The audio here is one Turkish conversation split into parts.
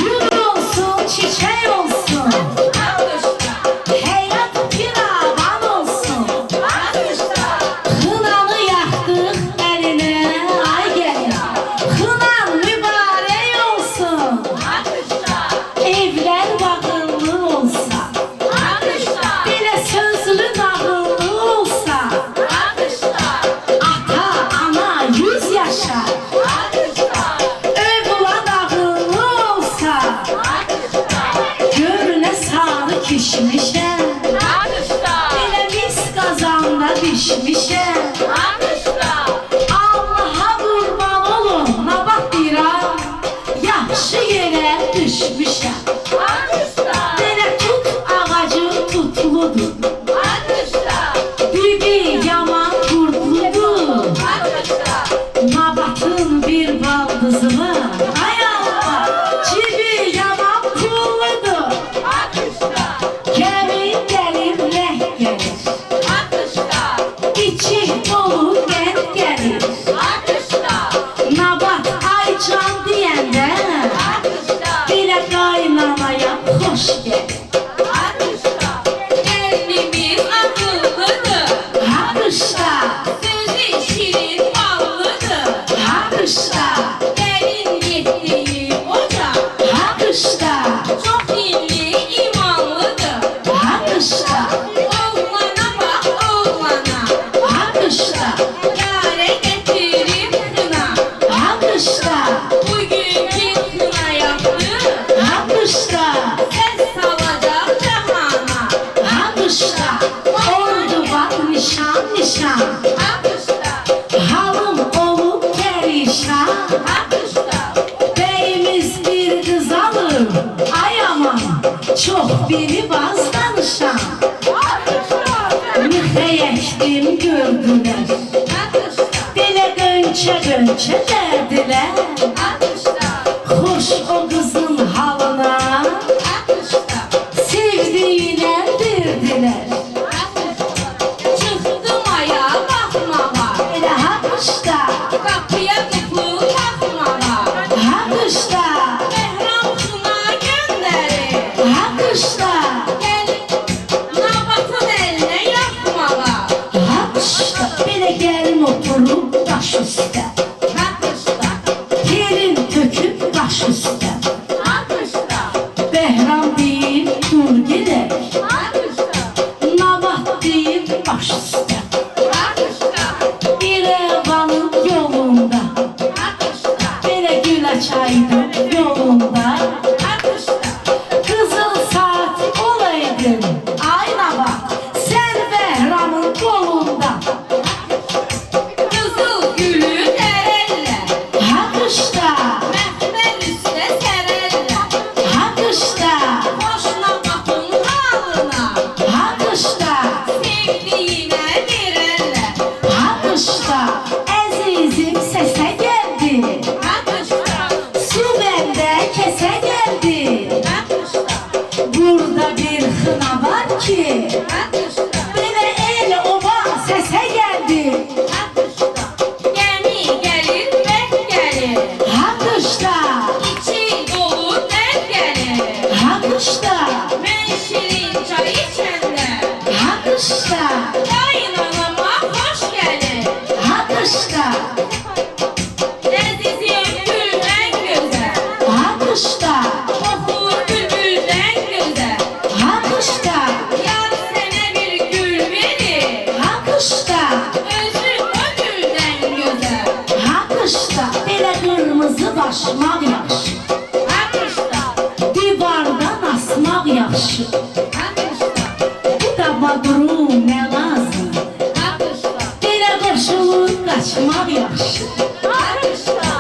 Gül olsun, çiçek olsun. Heyat piravan olsun. Hınanı yaktık eline, ay gelin. Hınan mübarek olsun. Evler bağımlı olsa. Dile sözlü dağıllı olsa. Ata, ana 100 yaşar. Övla dağıllı olsa. Görüne sağlı kişmişem. Dile mis kazanda pişmişem. Allah'a kurban olun, nabat diram. Yaxşı yere düşmüşem. Dile tut ağacı tutludur. Bibi yaman kurtludur. Nabatın bir baldızı var. Ay Allah, cibi yaman pulludur. Gelin gelir, renk gelir. İçi dolu genç gelir. Nabat aycan diyende dile kaynanaya hoş gelir. Gelinimiz akıllıdır, Hakışta, sözü şirin ballıdır. hakışta, Gelin gittiği ocak, hakışta, çok dinli imanlıdır. hakışta, Oğlana bak oğlana, hakışta, yâre getirip kına. hakışta, Bugünkü kına yaptı, hakışta, ses salacak cahana. hakışta. Oldu bak nişan nişan. Akışta, Halım olup perişan. akışta, Beyimiz bir kız alır. Ay aman, çok biri baz danışan. Müheyektim gördüler. Dile gönçe gönçe derdiler. Hoş o kızın halına, sevdiğine dirdiler. çıktım ayağa bakmağa, Ele hakışta, kapıya kapı takmağa. hakışta, Behram kına gönderir, hakışta, gelin nabatın eline yakmağa. hakışta. Bir de gelin oturup taş üstte. Akışta, Yerin döküp taş üstte. akışta, Behram değil dur gider. akışta, Nabat değil baş üstte. akışta, İrevanın yolunda, akışta, bile Güleçay'ın yolunda. akışta. Kızıl saat olaydın, ay Nabat, sen Behram'ın kolunda. Kızıl gülü dererler, Hakışta, mehmel üstüne sererler. hakışta, Boş nabatın halına, hakışta, sevdiğine girerler. hakışta. Azizim sese geldi, Akışta, su bende kese geldi. akışta, Burada bir hına var ki, akışta, beni el oba sese geldi. akışta. Gemi gelir, bek gelir, Hakışta, içi dolu dert gelir. hakışta, Ben şirin çay içende, hakışta, kaynanama hoş gelir. hakışta, Lezizim gülden güzel, hakışta, okur bülbülden güzel. hakışta, Yar sana bir gül verir, hakışta, özü o gülden güzel. hakışta. Belə kırmızı başmaq yaxşı, Akışta, divardan asmaq yaxşı. akışta, Bu da badru nə lazım, akışta, belə qoşulub qaçmaq yaxşı. akışta,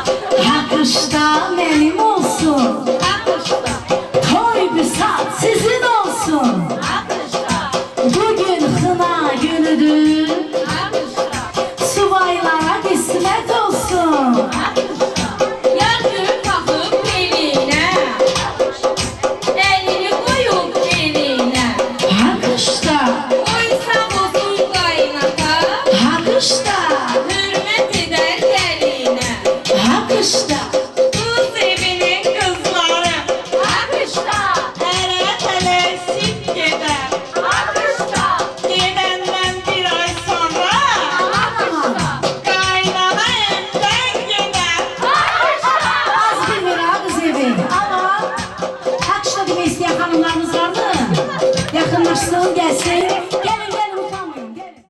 Hakışta mənim olsun, akışta, toy büsat sizin olsun. akışta, Bugün hına günüdür, akışta, subaylara qismət olsun. akışta. Yar gül takıp beline, elini koyup beline. Gelsin gelsin.